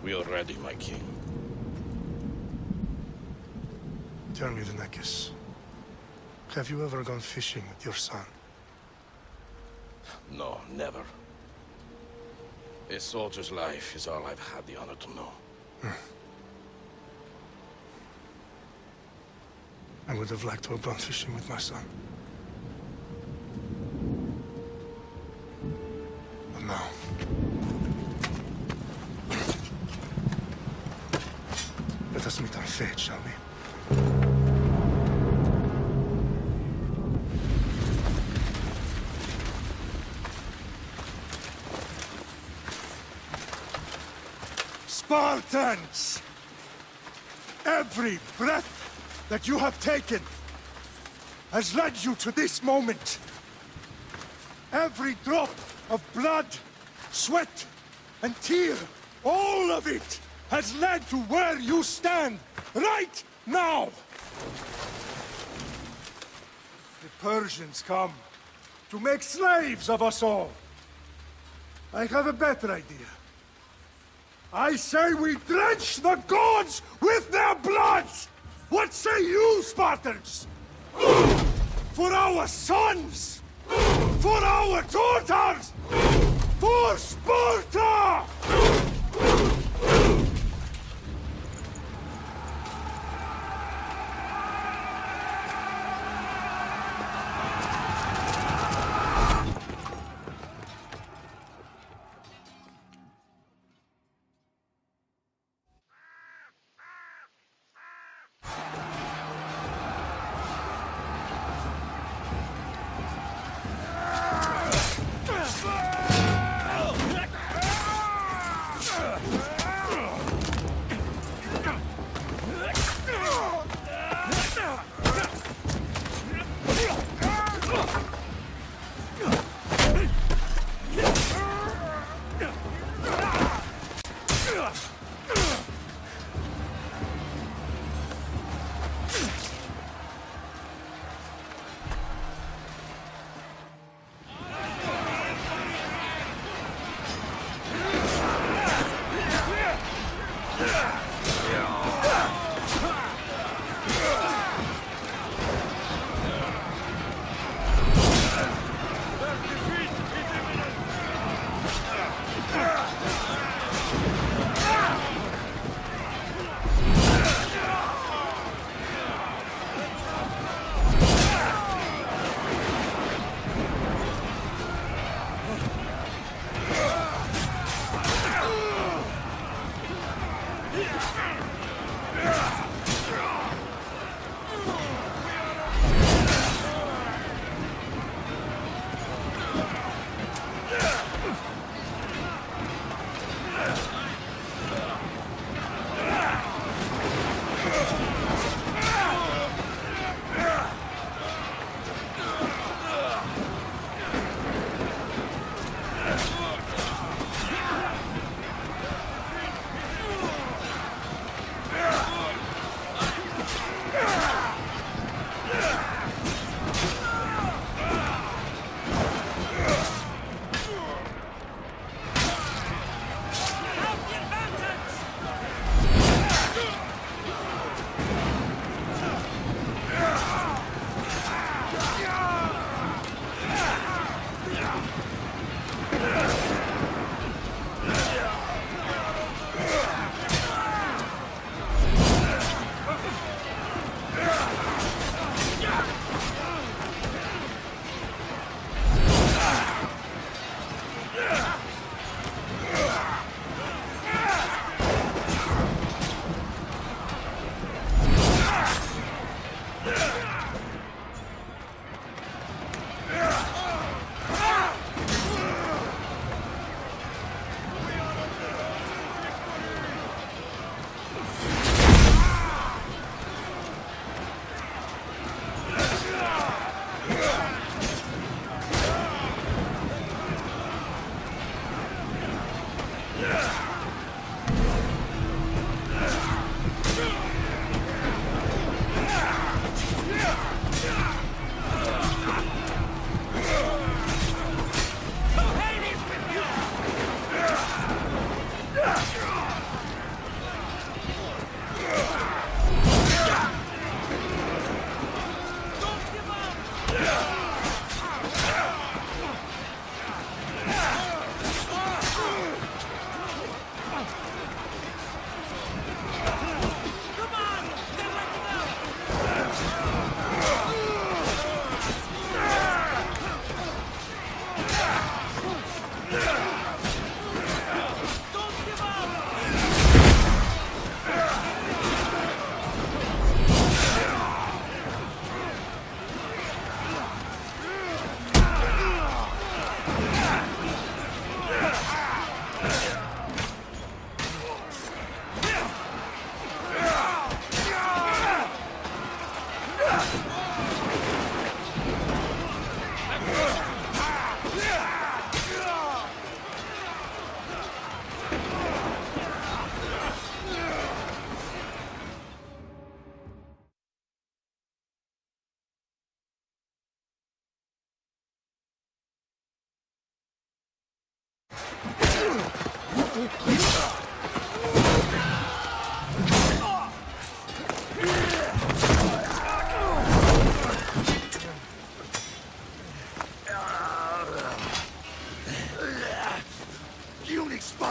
We are ready, my king. Tell me, the Nekis. Have you ever gone fishing with your son? No, never. A soldier's life is all I've had the honor to know. I would have liked to have gone fishing with my son. But now... Let us meet our fate, shall we? Spartans! Every breath that you have taken has led you to this moment. Every drop of blood, sweat, and tear, all of it has led to where you stand right now. The Persians come to make slaves of us all. I have a better idea. I say we drench the gods with their bloods! What say you, Spartans? For our sons! For our daughters! For Sparta!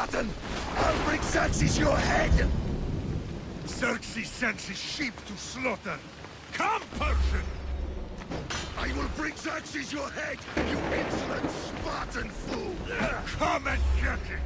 Spartan! I'll bring Xerxes your head! Xerxes sends his sheep to slaughter. Come, Persian! I will bring Xerxes your head, you insolent Spartan fool! Come and get it!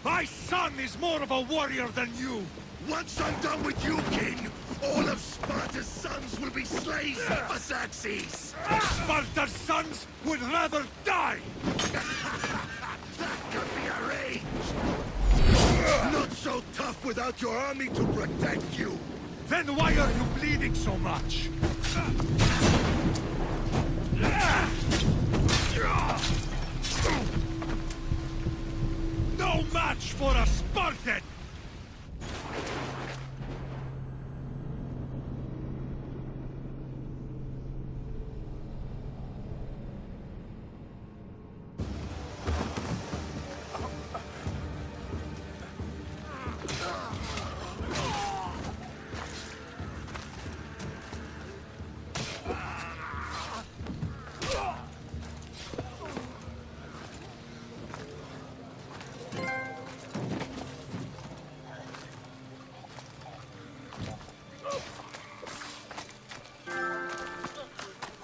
My son is more of a warrior than you! Once I'm done with you, King, all of Sparta's sons will be slaves for Xerxes! Sparta's sons would rather die! That could be arranged! Not so tough without your army to protect you! Then why are you bleeding so much? No match for a Spartan!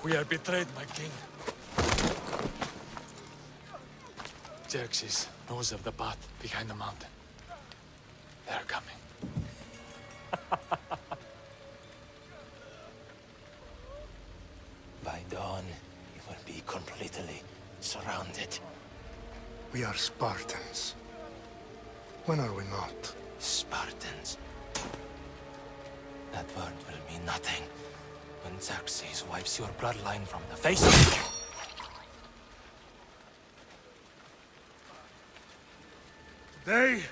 We are betrayed, my king. Xerxes knows of the path behind the mountain. They're coming. By dawn, you will be completely surrounded. We are Spartans. When are we not? Spartans. That word will mean nothing when Xerxes wipes your bloodline from the face of... Today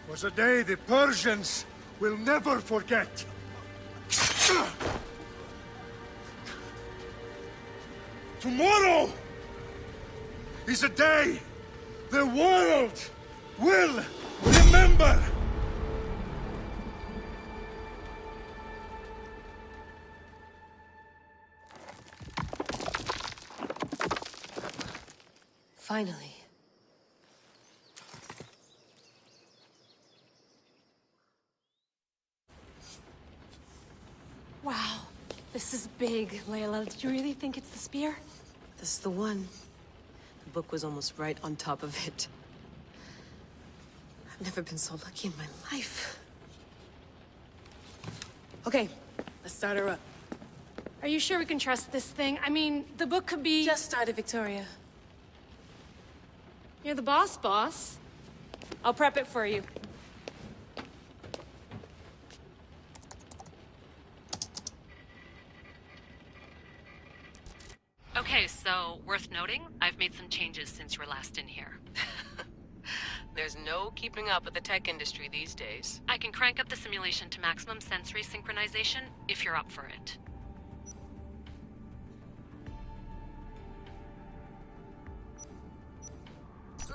was a day the Persians will never forget. Tomorrow is a day the world will remember. Finally. Wow, this is big, Layla. Did you really think it's the spear? This is the one. The book was almost right on top of it. I've never been so lucky in my life. Okay, let's start her up. Are you sure we can trust this thing? I mean, the book could be... Just started, Victoria. You're the boss. I'll prep it for you. Okay, so, worth noting, I've made some changes since you were last in here. There's no keeping up with the tech industry these days. I can crank up the simulation to maximum sensory synchronization, if you're up for it.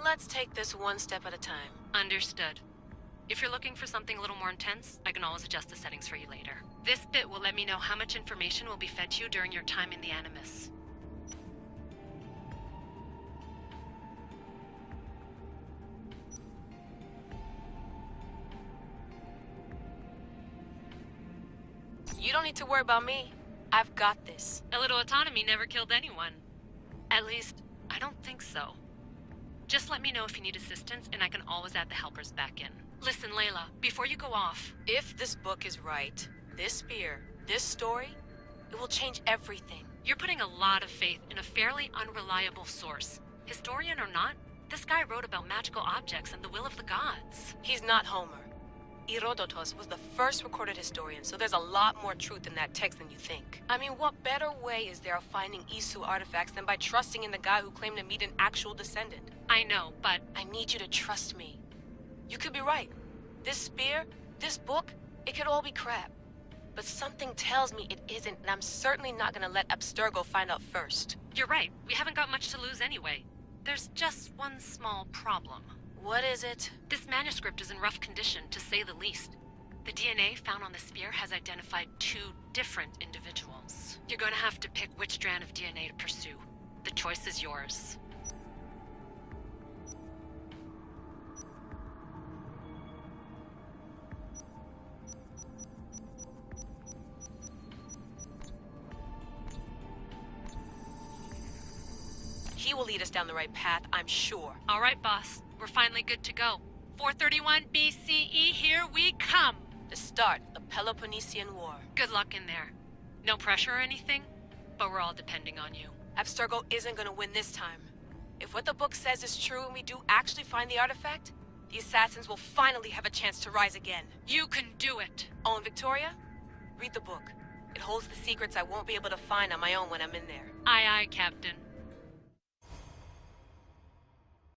Let's take this one step at a time. Understood. If you're looking for something a little more intense, I can always adjust the settings for you later. This bit will let me know how much information will be fed to you during your time in the Animus. You don't need to worry about me. I've got this. A little autonomy never killed anyone. At least, I don't think so. Just let me know if you need assistance, and I can always add the helpers back in. Listen, Layla, before you go off... If this book is right, this spear, this story, it will change everything. You're putting a lot of faith in a fairly unreliable source. Historian or not, this guy wrote about magical objects and the will of the gods. He's not Homer. Herodotus was the first recorded historian, so there's a lot more truth in that text than you think. I mean, what better way is there of finding Isu artifacts than by trusting in the guy who claimed to meet an actual descendant? I know, but I need you to trust me. You could be right. This spear, this book, it could all be crap. But something tells me it isn't, and I'm certainly not gonna let Abstergo find out first. you're right. We haven't got much to lose anyway. There's just one small problem. What is it? This manuscript is in rough condition, to say the least. The DNA found on the spear has identified 2 different individuals. You're gonna have to pick which strand of DNA to pursue. The choice is yours. He will lead us down the right path, I'm sure. All right, boss. We're finally good to go. 431 BCE, here we come! The start of the Peloponnesian War. Good luck in there. No pressure or anything, but we're all depending on you. Abstergo isn't gonna win this time. If what the book says is true and we do actually find the artifact, the assassins will finally have a chance to rise again. You can do it! Oh, and Victoria? Read the book. It holds the secrets I won't be able to find on my own when I'm in there. Aye, aye, Captain.